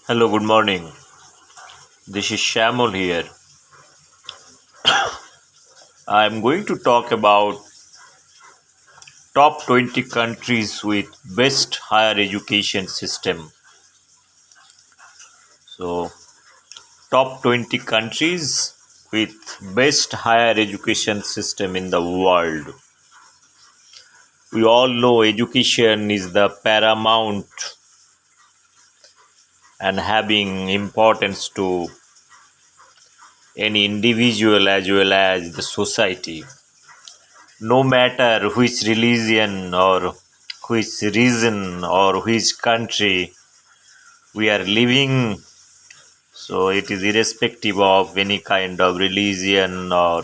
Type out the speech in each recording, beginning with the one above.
Hello, good morning. This is Shamol here. I'm going to talk about top 20 countries with best higher education system. So, top 20 countries with best higher education system in the world. We all know education is the paramount and having importance to any individual as well as the society. No matter which religion or which region or which country we are living, so it is irrespective of any kind of religion or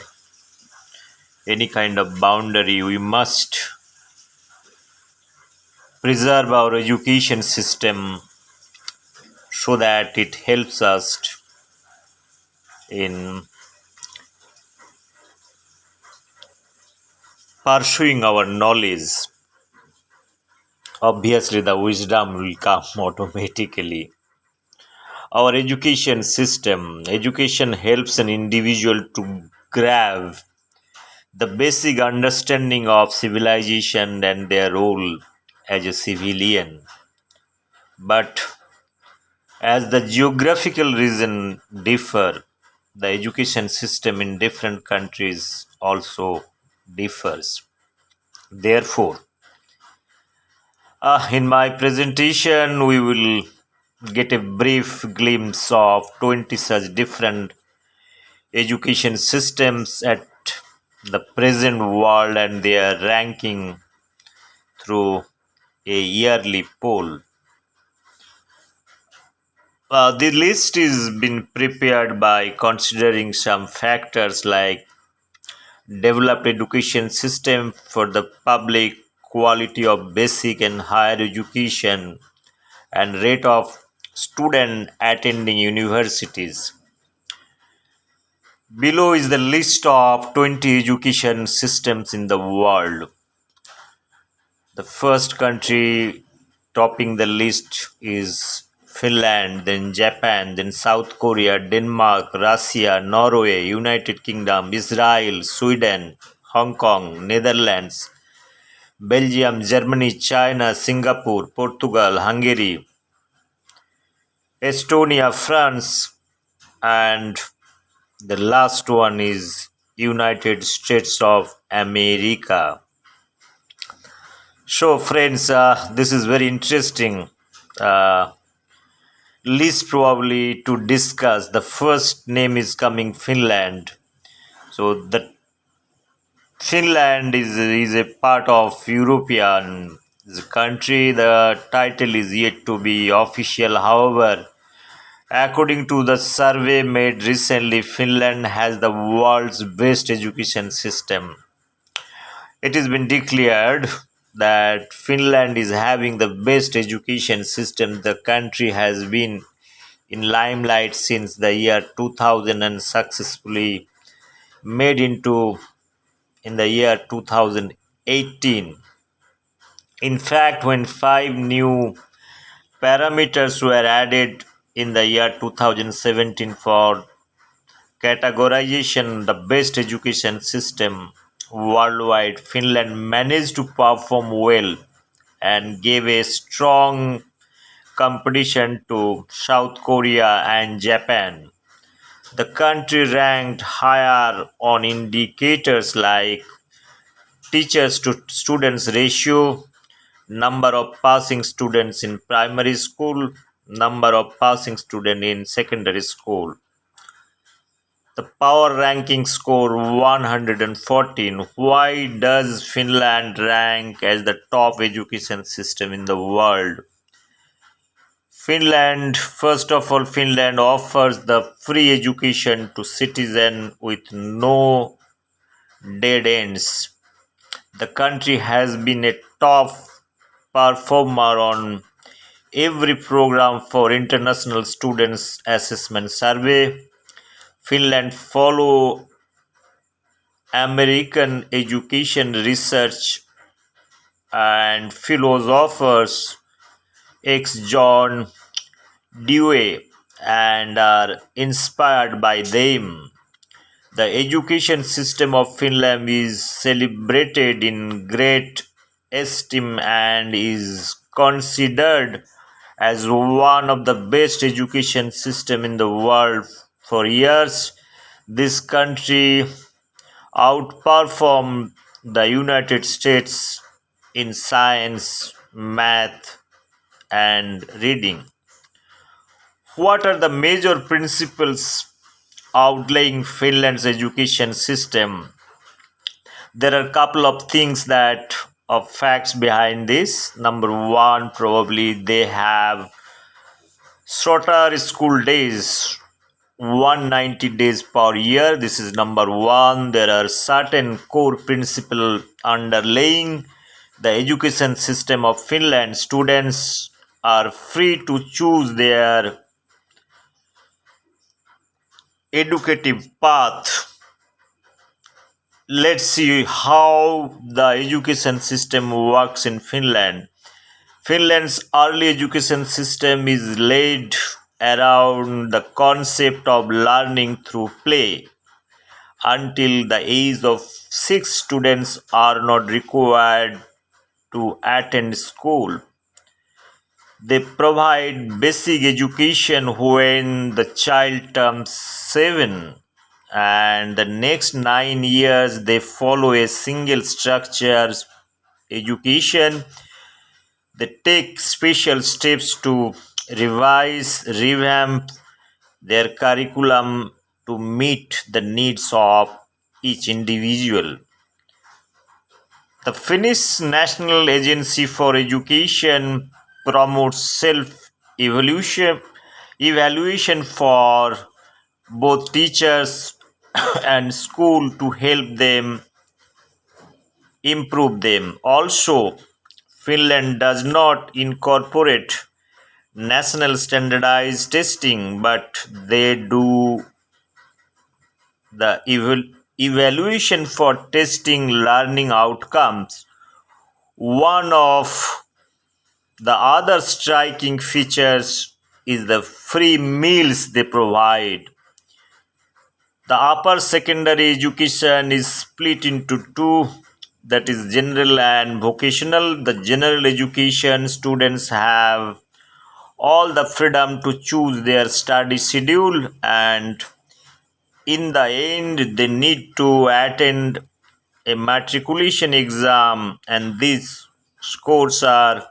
any kind of boundary, we must preserve our education system so that it helps us in pursuing our knowledge. Obviously the wisdom will come automatically. Our education helps an individual to grab the basic understanding of civilization and their role as a civilian. But as the geographical region differ, the education system in different countries also differs. Therefore, in my presentation, we will get a brief glimpse of 20 such different education systems at the present world and their ranking through a yearly poll. The list is been prepared by considering some factors like developed education system for the public, quality of basic and higher education, and rate of student attending universities. Below is the list of 20 education systems in the world. The first country topping the list is Finland, then Japan, then South Korea, Denmark, Russia, Norway, United Kingdom, Israel, Sweden, Hong Kong, Netherlands, Belgium, Germany, China, Singapore, Portugal, Hungary, Estonia, France, and the last one is United States of America. So, friends, this is very interesting. Uh, List probably to discuss. The first name is coming Finland. So, the Finland is a part of European country. The title is yet to be official. However, according to the survey made recently, Finland has the world's best education system. It has been declared that Finland is having the best education system. The country has been in limelight since the year 2000 and successfully made into in the year 2018. In fact, when five new parameters were added in the year 2017 for categorization the best education system worldwide, Finland managed to perform well and gave a strong competition to South Korea and Japan. The country ranked higher on indicators like teachers to students ratio, number of passing students in primary school, number of passing students in secondary school. The power ranking score 114. Why does Finland rank as the top education system in the world? First of all, Finland offers the free education to citizens with no dead ends. The country has been a top performer on every program for international students assessment survey. Finland follow American education research and philosophers ex John due and are inspired by them. The education system of Finland is celebrated in great esteem and is considered as one of the best education system in the world. For years, this country outperformed the United States in science, math, and reading. What are the major principles outlying Finland's education system? There are a couple of things that of facts behind this. Number one, probably they have shorter school days, 190 days per year. This is number one. There are certain core principles underlying the education system of Finland. Students are free to choose their educative path. Let's see how the education system works in Finland. Finland's early education system is laid around the concept of learning through play. Until the age of 6, students are not required to attend school. They provide basic education when the child turns 7, and the next 9 years they follow a single structure education. They take special steps to revamp their curriculum to meet the needs of each individual. The Finnish National Agency for Education promotes evaluation for both teachers and school to help them improve them. Also, Finland does not incorporate national standardized testing, but they do the evaluation for testing learning outcomes. One of the other striking features is the free meals they provide. The upper secondary education is split into two, that is general and vocational. The general education students have all the freedom to choose their study schedule, and in the end they need to attend a matriculation exam, and these scores are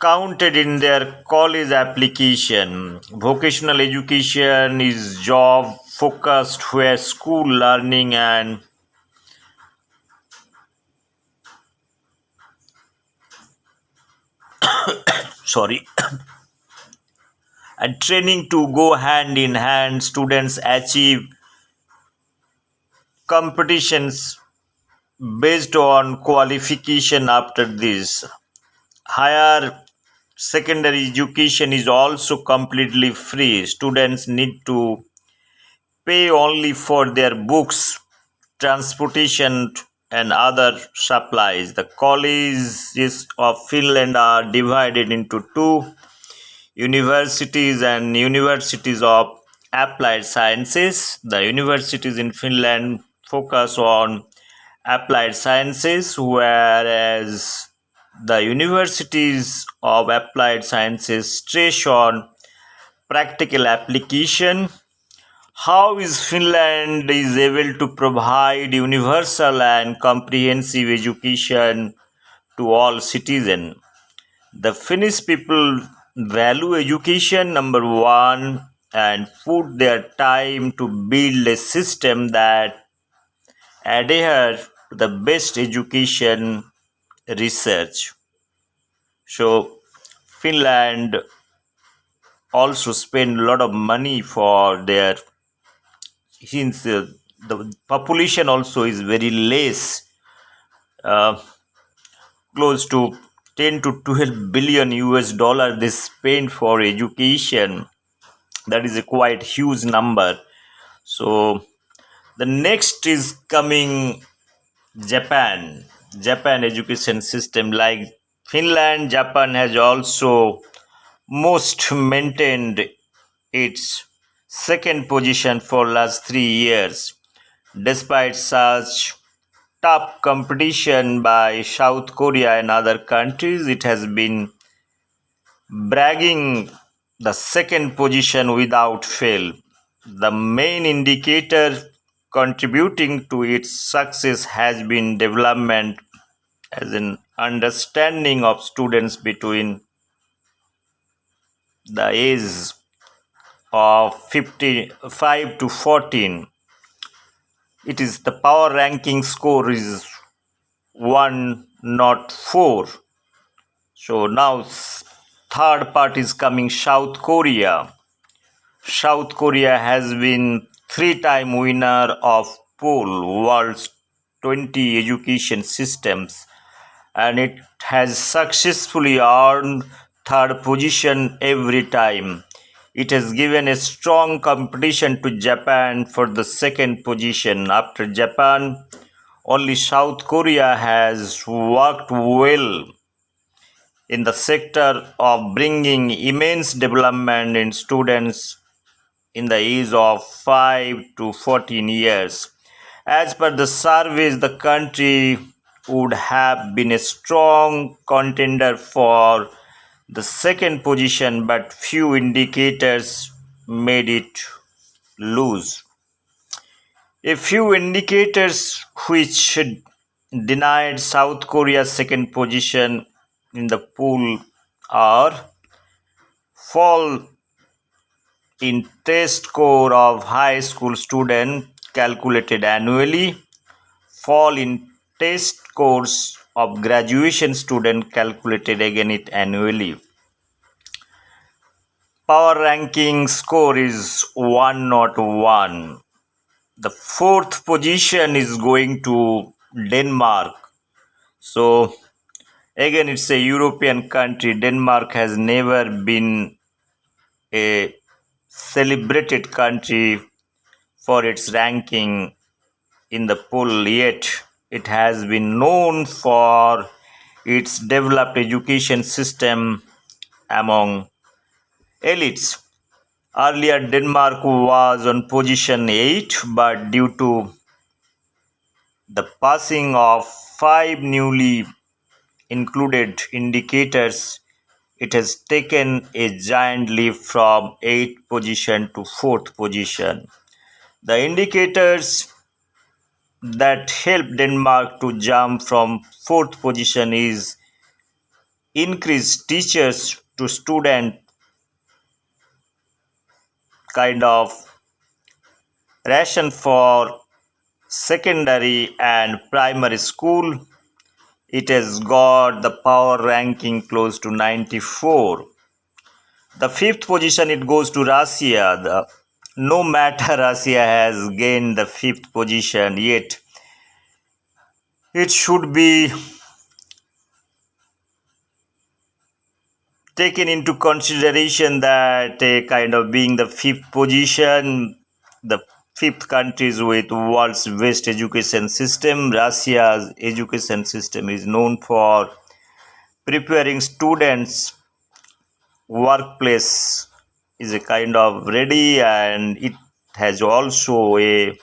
counted in their college application. Vocational education is job focused where school learning and sorry and training to go hand in hand. Students achieve competitions based on qualification. After this, higher secondary education is also completely free. Students need to pay only for their books, transportation, and other supplies. The colleges of Finland are divided into two: universities and universities of applied sciences. The universities in Finland focus on applied sciences, whereas the universities of applied sciences stress on practical application. How is Finland is able to provide universal and comprehensive education to all citizens? The Finnish people value education, number one, and put their time to build a system that adhere to the best education research. So Finland also spend a lot of money for their, since the population also is very less, uh, close to 10 to 12 billion US dollar they spend for education. That is a quite huge number. So the next is coming Japan. Japan education system, like Finland, Japan has also most maintained its second position for last 3 years. Despite such tough competition by South Korea and other countries, it has been bragging the second position without fail. The main indicator contributing to its success has been development as an understanding of students between the age of 55 to 14. It is the power ranking score is 1 not 4. So now third part is coming South Korea. South Korea has been three-time winner of poll world's 20 education systems, and it has successfully earned third position every time. It has given a strong competition to Japan for the second position. After Japan, only South Korea has worked well in the sector of bringing immense development in students in the age of 5 to 14 years. As per the surveys, the country would have been a strong contender for the second position, but few indicators made it lose. A few indicators which denied South Korea's second position in the pool are fall in test score of high school student calculated annually, fall in test scores of graduation student calculated again it annually. Power ranking score is 1 not 1. The fourth position is going to Denmark. So again it's a European country. Denmark has never been a celebrated country for its ranking in the poll, yet it has been known for its developed education system among elites. Earlier, Denmark was on position 8, but due to the passing of five newly included indicators, it has taken a giant leap from 8th position to 4th position. The indicators that helped Denmark to jump from fourth position is increased teachers to student kind of ration for secondary and primary school. It has got the power ranking close to 94. The fifth position it goes to Russia. No matter Russia has gained the fifth position, yet it should be taken into consideration that kind of being the fifth position, the fifth countries with world's best education system, Russia's education system is known for preparing students workplace is a kind of ready, and it has also a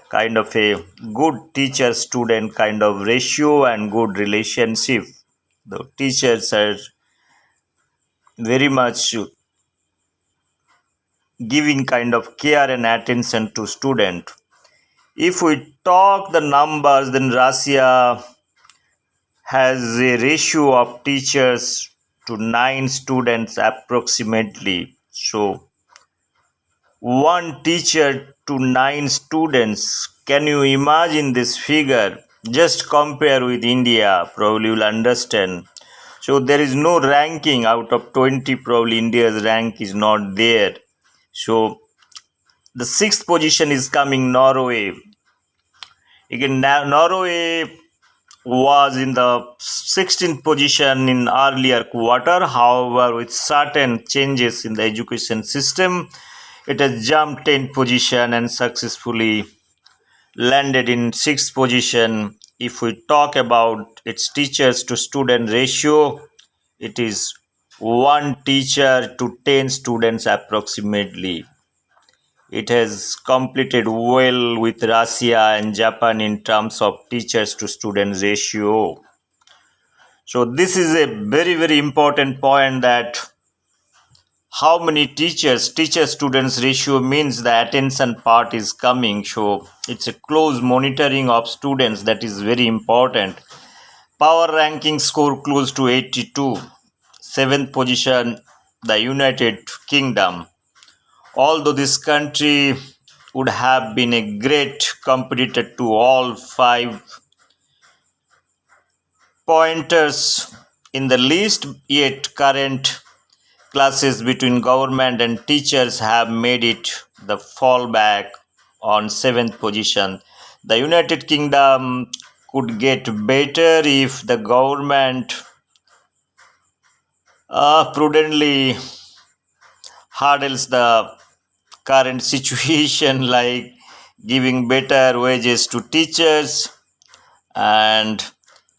kind of a good teacher student kind of ratio and good relationship. The teachers are very much giving kind of care and attention to student. If we talk the numbers, then Russia has a ratio of teachers to 9 students approximately. So one teacher to 9 students. Can you imagine this figure? Just compare with India, probably you'll understand. So there is no ranking out of 20, probably India's rank is not there. So the sixth position is coming Norway. Again, Norway was in the 16th position in earlier quarter. However, with certain changes in the education system, it has jumped 10 position and successfully landed in 6th position. If we talk about its teachers to student ratio, it is one teacher to 10 students approximately. It has completed well with Russia and Japan in terms of teachers to students ratio. So this is a very very important point, that how many teacher students ratio means the attention part is coming. So it's a close monitoring of students, that is very important. Power ranking score close to 82. Seventh position, the United Kingdom. Although this country would have been a great competitor to all five pointers in the list, yet current clashes between government and teachers have made it the fallback on seventh position. The United Kingdom could get better if the government prudently hurdles the current situation, like giving better wages to teachers and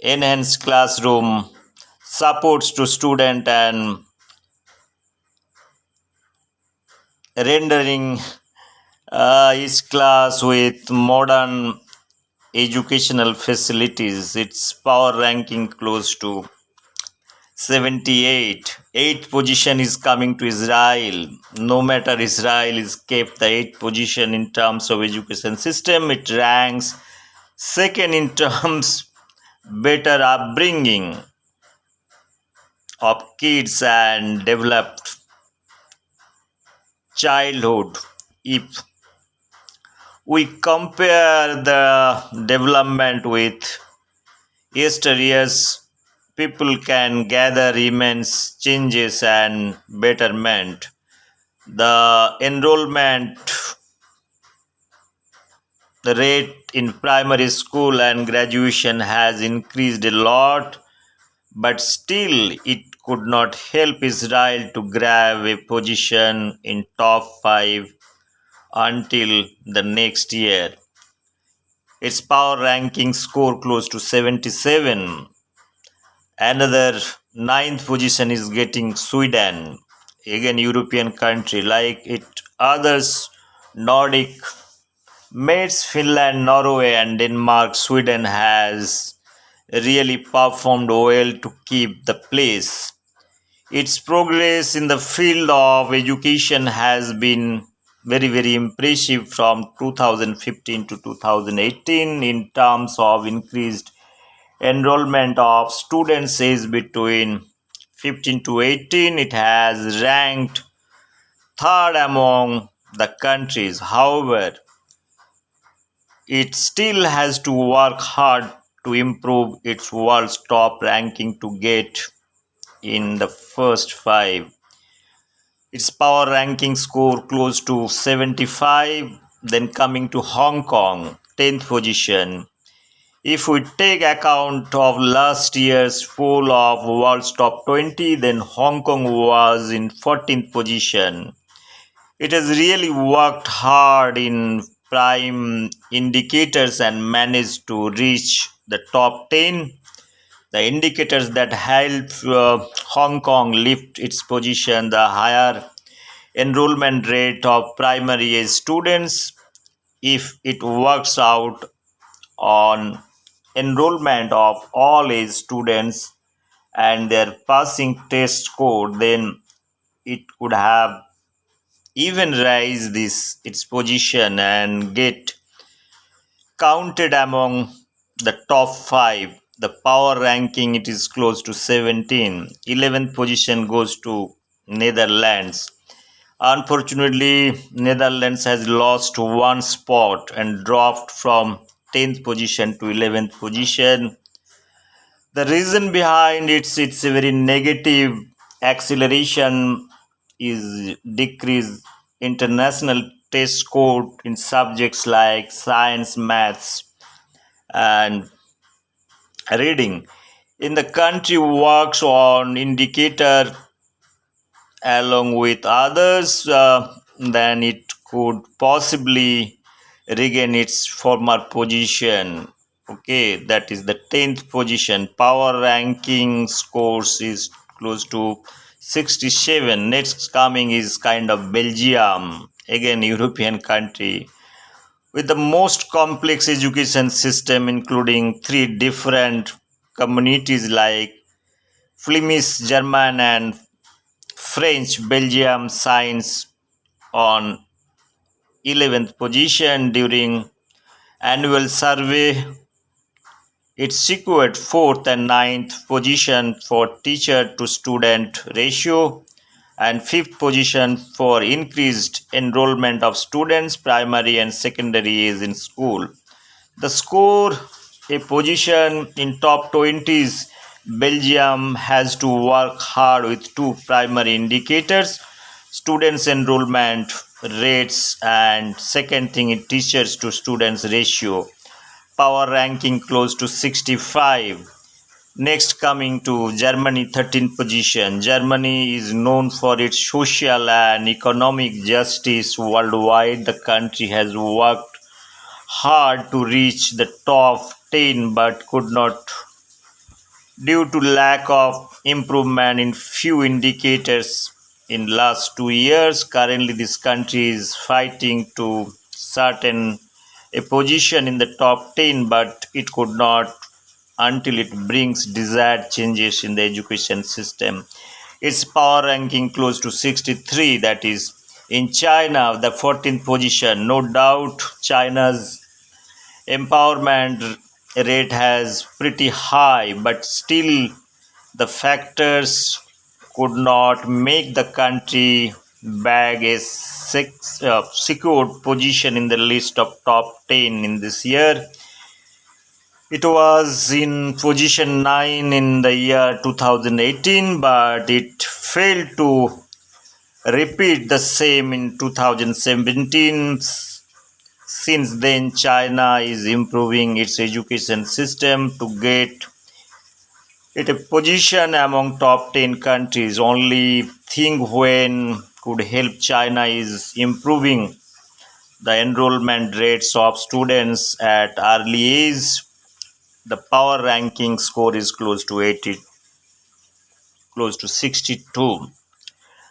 enhanced classroom supports to student, and rendering each class with modern educational facilities. Its power ranking close to 78. Eighth position is coming to Israel. No matter Israel is kept the eighth position in terms of education system, it ranks second in terms better upbringing of kids and developed childhood. If we compare the development with yesteryears, people can gather immense changes and betterment. The enrollment rate in primary school and graduation has increased a lot, but still it could not help Israel to grab a position in top 5 until the next year. Its power ranking score close to 77. Another ninth position is getting Sweden, again European country like it others Nordic mates Finland, Norway and Denmark. Sweden has really performed well to keep the place. Its progress in the field of education has been very very impressive from 2015 to 2018 in terms of increased enrollment of students aged between 15 to 18. It has ranked third among the countries. However, it still has to work hard to improve its world's top ranking to get in the first 5. Its power ranking score close to 75. Then coming to Hong Kong, 10th position. If we take account of last year's poll of world's top 20, then Hong Kong was in 14th position. It has really worked hard in prime indicators and managed to reach the top 10. The indicators that help Hong Kong lift its position, the higher enrollment rate of primary age students, if it works out on enrollment of all age students and their passing test score, then it could have even raised this its position and get counted among the top 5. The power ranking, it is close to 17. 11th position goes to Netherlands. Unfortunately, Netherlands has lost one spot and dropped from 10th position to 11th position. The reason behind it's a very negative acceleration is decreased international test score in subjects like science, maths, and reading. In the country works on indicator along with others, then it could possibly regain its former position. Okay, that is the 10th position. Power ranking scores is close to 67. Next coming is kind of Belgium, again European country, with the most complex education system including three different communities like Flemish, German and French. Belgium signs on 11th position during annual survey. It secured fourth and ninth position for teacher to student ratio and fifth position for increased enrollment of students primary and secondary is in school. The score a position in top 20s. Belgium has to work hard with two primary indicators: students enrollment rates and second thing is teachers to students ratio. Power ranking close to 65. Next coming to Germany, 13th position. Germany is known for its social and economic justice worldwide. The country has worked hard to reach the top 10 but could not due to lack of improvement in few indicators in last 2 years. Currently this country is fighting to certain a position in the top 10 but it could not until it brings desired changes in the education system. Its power ranking close to 63, that is in China the 14th position. No doubt China's empowerment rate has pretty high but still the factors could not make the country bag a secured position in the list of top 10 in this year. It was in position 9 in the year 2018, but it failed to repeat the same in 2017. Since then, China is improving its education system to get it a position among top 10 countries. Only thing when could help China is improving the enrollment rates of students at early age. The power ranking score is close to 80, close to 62.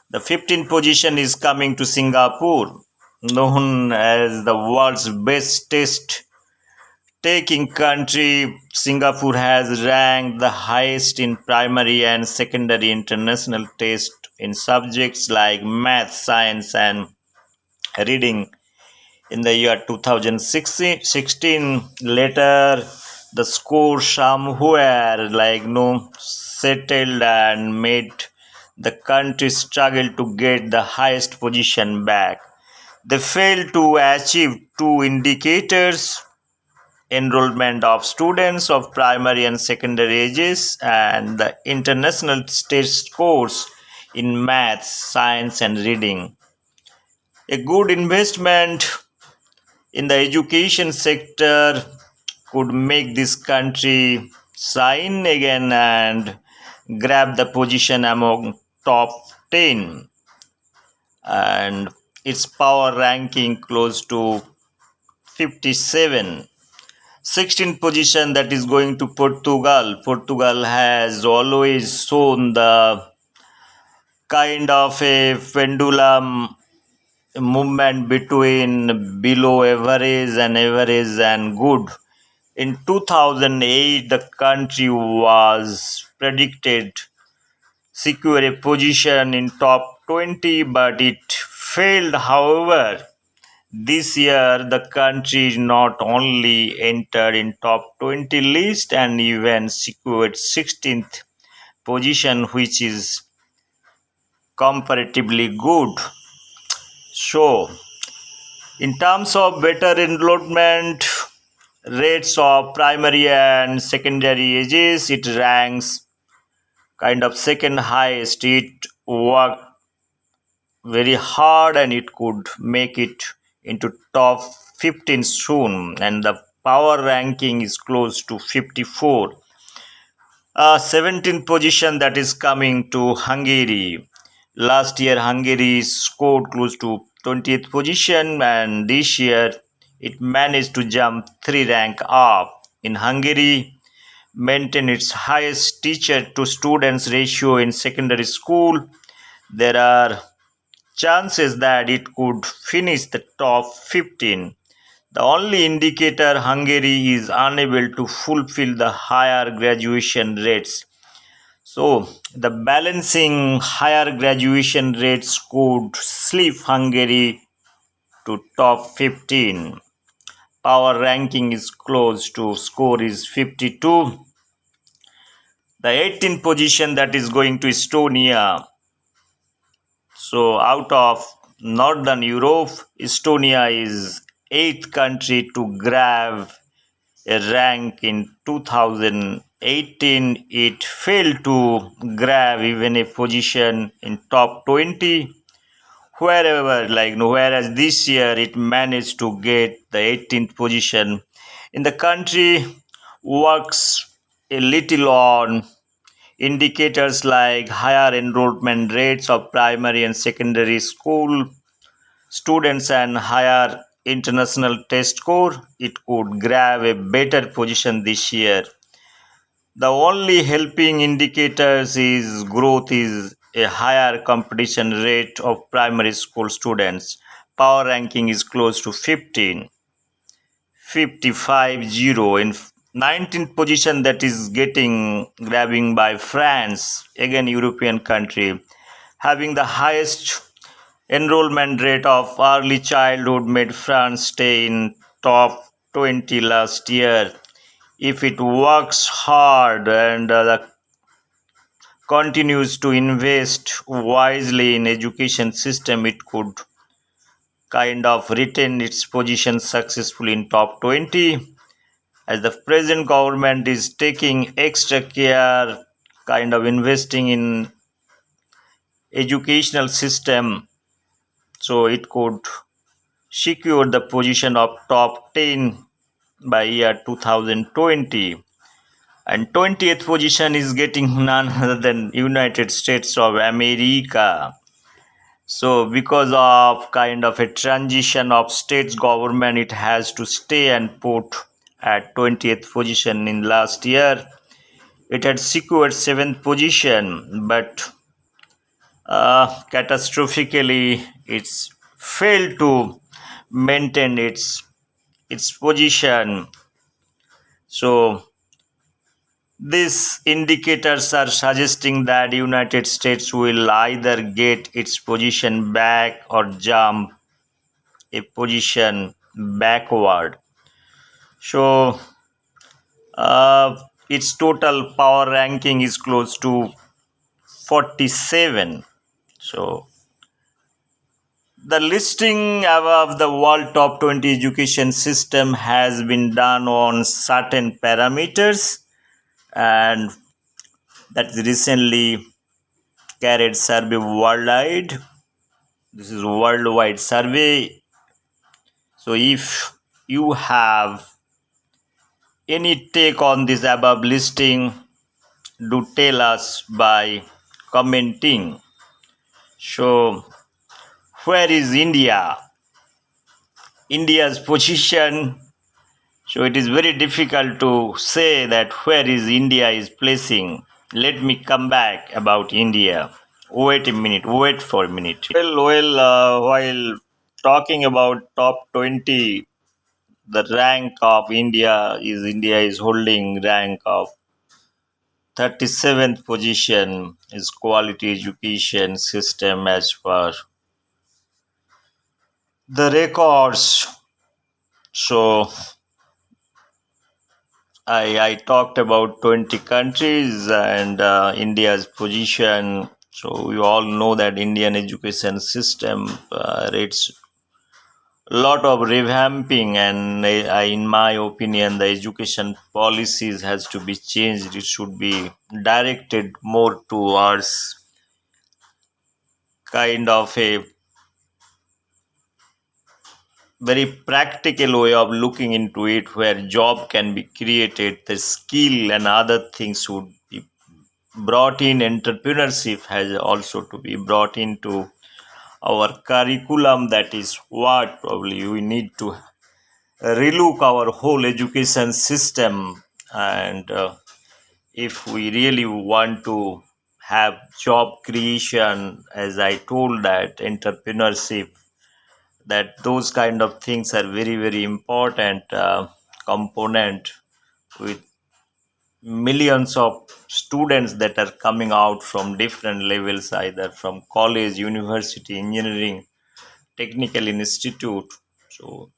The 15th position is coming to Singapore, known as the world's best test taking country. Singapore has ranked the highest in primary and secondary international test in subjects like math, science, and reading in the year 2016. Later the score somewhere like no settled and made the country struggle to get the highest position back. They failed to achieve two indicators: enrollment of students of primary and secondary ages and the international test scores in maths, science and reading. A good investment in the education sector could make this country shine again and grab the position among top 10, and its power ranking close to 57. 16th position, that is going to Portugal. Portugal has always shown the kind of a pendulum movement between below average and good. In 2008, the country was predicted secure a position in top 20, but it failed. However, this year the country not only entered in top 20 list and even secured 16th position, which is comparatively good. So, in terms of better enrollment rates of primary and secondary ages, it ranks kind of second highest. It worked very hard and it could make it into top 15 soon, and the power ranking is close to 54. 17th position, that is coming to Hungary. Last year Hungary scored close to 20th position and this year it managed to jump 3 rank up. In Hungary, maintain its highest teacher to students ratio in secondary school there are chances that it could finish the top 15. The only indicator Hungary is unable to fulfill the higher graduation rates. So, the balancing higher graduation rates could slip Hungary to top 15. Power ranking is close to score is 52. The 18th position that is going to Estonia. So out of Northern Europe, Estonia is eighth country to grab a rank in 2018. It failed to grab even a position in top 20 whereas this year it managed to get the 18th position. In the country works a little on indicators like higher enrollment rates of primary and secondary school students and higher international test score. It could grab a better position this year. The only helping indicators is growth is a higher competition rate of primary school students. Power ranking is close to 15, 55-0. In 19th position that is getting grabbing by France, again European country, having the highest enrollment rate of early childhood made France stay in top 20 last year. If it works hard and continues to invest wisely in education system, it could kind of retain its position successfully in top 20, as the present government is taking extra care, kind of investing in educational system, so it could secure the position of top 10 by year 2020. And 20th position is getting none other than United States of America. So because of kind of a transition of states government, it has to stay and put at 20th position. In last year it had secured 7th position, but catastrophically it's failed to maintain its position. So these indicators are suggesting that United States will either get its position back or jump a position backward. So its total power ranking is close to 47. So the listing above the world top 20 education system has been done on certain parameters, and that's recently carried survey worldwide. This is worldwide survey. So if you have any take on this above listing, do tell us by commenting. So where is India? India's position. So it is very difficult to say that where is India is placing. Let me come back about India. Wait a minute. Wait for a minute. While talking about top 20, the rank of India is holding rank of 37th position is quality education system as per the records. So I talked about 20 countries and India's position. So we all know that Indian education system rates a lot of revamping, and in my opinion, the education policies has to be changed. It should be directed more towards kind of a very practical way of looking into it, where job can be created, the skill and other things would be brought in. Entrepreneurship has also to be brought into our curriculum. That is what probably we need to relook our whole education system, and if we really want to have job creation, as I told, that entrepreneurship, that those kind of things are very very important component, with millions of students that are coming out from different levels, either from college, university, engineering, technical institute. So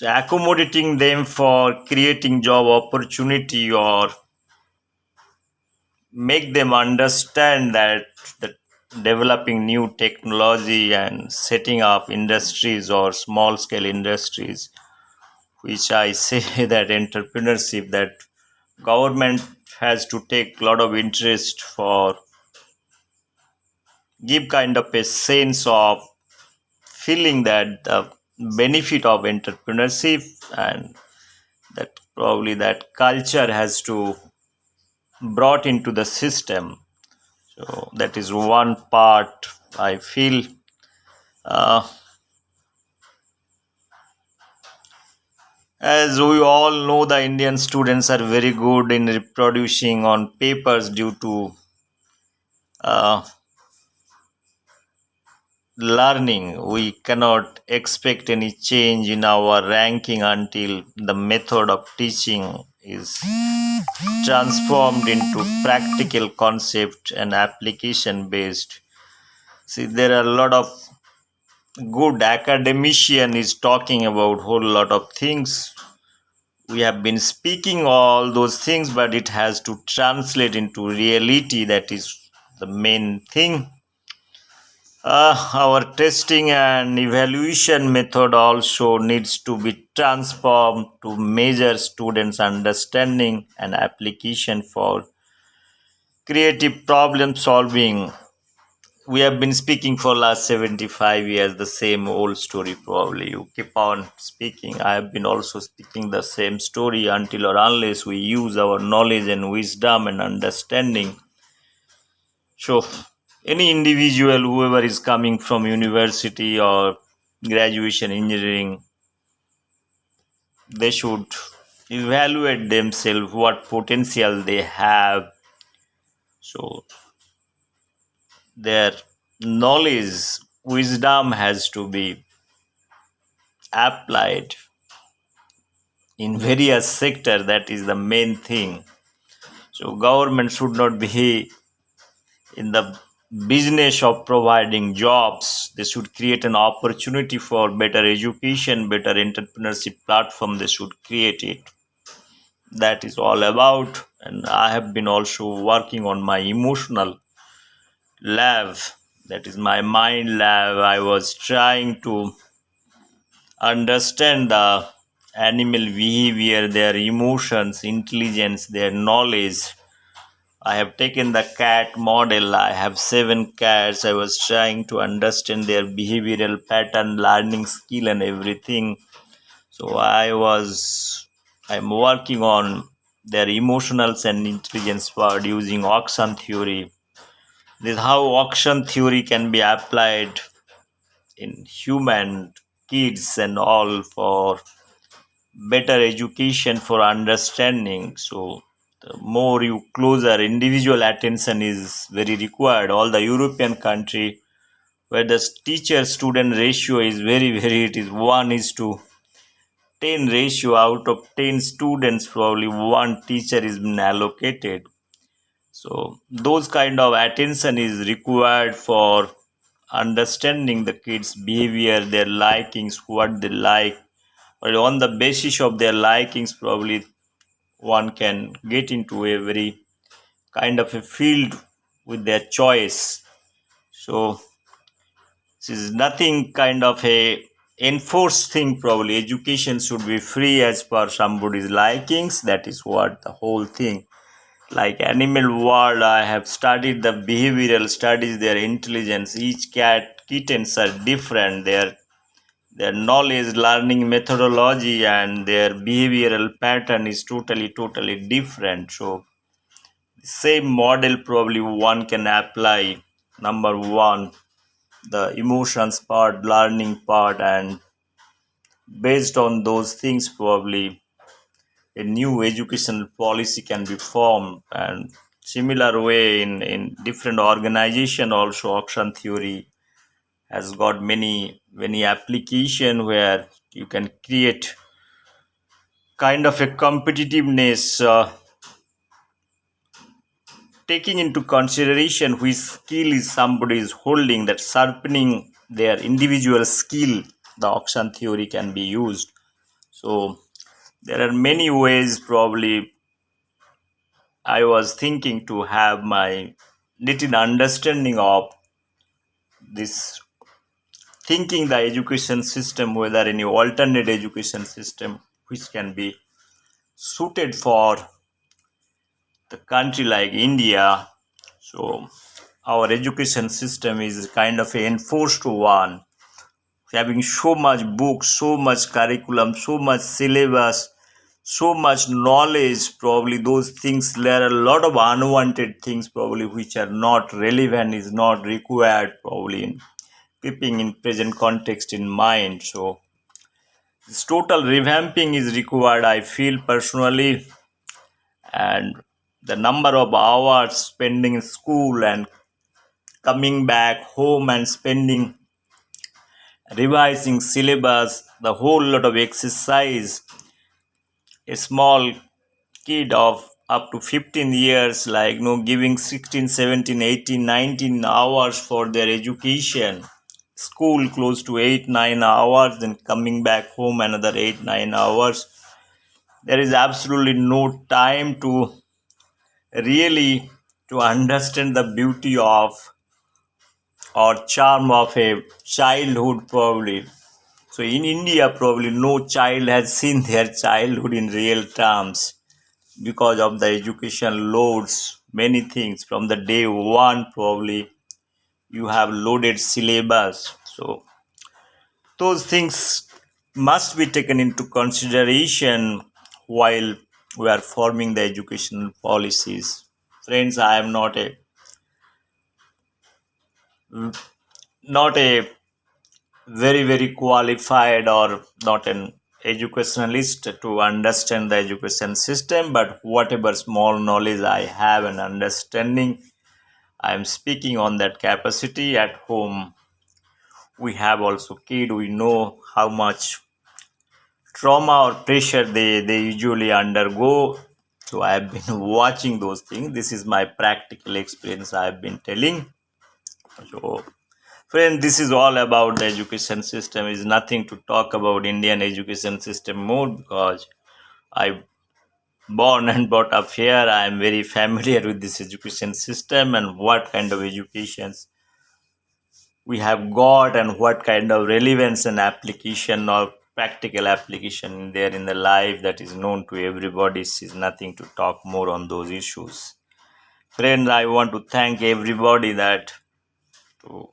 accommodating them for creating job opportunity, or make them understand that the developing new technology and setting up industries or small scale industries, which I say that entrepreneurship, that government has to take a lot of interest for give kind of a sense of feeling that the benefit of entrepreneurship, and that probably that culture has to brought into the system. So that is one part I feel. uh, as we all know, the Indian students are very good in reproducing on papers due to uh, learning. We cannot expect any change in our ranking until the method of teaching is transformed into practical concept and application based. See, there are a lot of good academician is talking about whole lot of things. We have been speaking all those things, but it has to translate into reality. That is the main thing. Our testing and evaluation method also needs to be transformed to measure students' understanding and application for creative problem solving. We have been speaking for last 75 years the same old story. Probably you keep on speaking. I have been also speaking the same story until or unless we use our knowledge and wisdom and understanding. So any individual, whoever is coming from university or graduation engineering, they should evaluate themselves what potential they have. So their knowledge, wisdom has to be applied in various sector. That is the main thing. So government should not be in the business of providing jobs. They should create an opportunity for better education, better entrepreneurship platform. They should create it. That is all about. And I have been also working on my emotional lab. That is my mind lab. I was trying to understand the animal behavior, their emotions, intelligence, their knowledge. I have taken the cat model. I have 7 cats. I was trying to understand their behavioral pattern, learning skill, and everything. So I'm working on their emotionals and intelligence part using auction theory. This is how auction theory can be applied in human kids and all for better education, for understanding. So the more you closer, individual attention is very required. All the European country where the teacher student ratio is very very, it is 1 is to 10 ratio. Out of 10 students, probably one teacher is been allocated. So those kind of attention is required for understanding the kids behavior, their likings, what they like. But on the basis of their likings, probably one can get into a very kind of a field with their choice. So this is nothing kind of a enforced thing. Probably education should be free as per somebody's likings. That is what the whole thing. Like animal world, I have studied the behavioral studies, their intelligence. Each cat kittens are different. Their knowledge, learning methodology, and their behavioral pattern is totally different. So same model probably one can apply. Number one, the emotions part, learning part, and based on those things, probably a new educational policy can be formed. And similar way in different organization also auction theory has got many application where you can create kind of a competitiveness, taking into consideration which skill is somebody is holding, that sharpening their individual skill, the auction theory can be used. So there are many ways. Probably I was thinking to have my little understanding of this, thinking the education system, whether any alternate education system which can be suited for the country like India. So our education system is kind of an enforced one, having so much books, so much curriculum, so much syllabus, so much knowledge. Probably those things, there are a lot of unwanted things probably which are not relevant, is not required probably in keeping in present context in mind. So this total revamping is required, I feel personally, and the number of hours spending in school and coming back home and spending revising syllabus, the whole lot of exercise. A small kid of up to 15 years, like giving 16, 17, 18, 19 hours for their education, school close to 8, 9 hours, then coming back home another 8, 9 hours. There is absolutely no time to really to understand the beauty of or charm of a childhood probably. So in India, probably no child has seen their childhood in real terms because of the education loads, many things. From the day one, probably you have loaded syllabus. So those things must be taken into consideration while we are forming the educational policies. Friends, I am not a very qualified or not an educationalist to understand the education system, but whatever small knowledge I have and understanding, I am speaking on that capacity. At home we have also kid, we know how much trauma or pressure they usually undergo. So I have been watching those things. This is my practical experience I have been telling. So friend, this is all about the education system. Is nothing to talk about Indian education system more because I born and brought up here. I am very familiar with this education system and what kind of educations we have got and what kind of relevance and application or practical application there in the life that is known to everybody. Is nothing to talk more on those issues. Friend, I want to thank everybody that to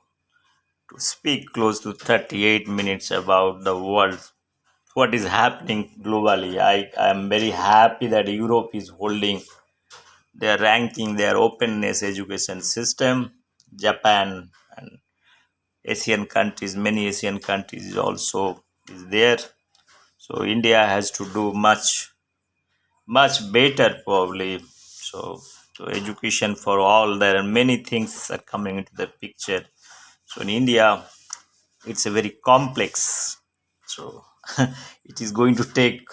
to speak close to 38 minutes about the world, what is happening globally. I am very happy that Europe is holding their ranking, their openness education system. Japan and Asian countries, many Asian countries is also is there. So India has to do much better probably. So education for all, there are many things are coming into the picture. So in India, it's a very complex. So it is going to take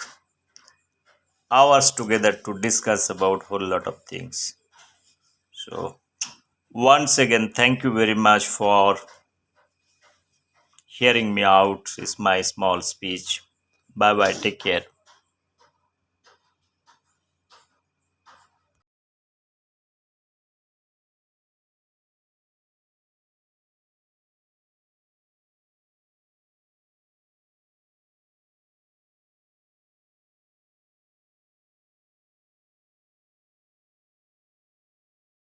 hours together to discuss about whole lot of things. So once again, thank you very much for hearing me out. Is my small speech. Bye bye. Take care.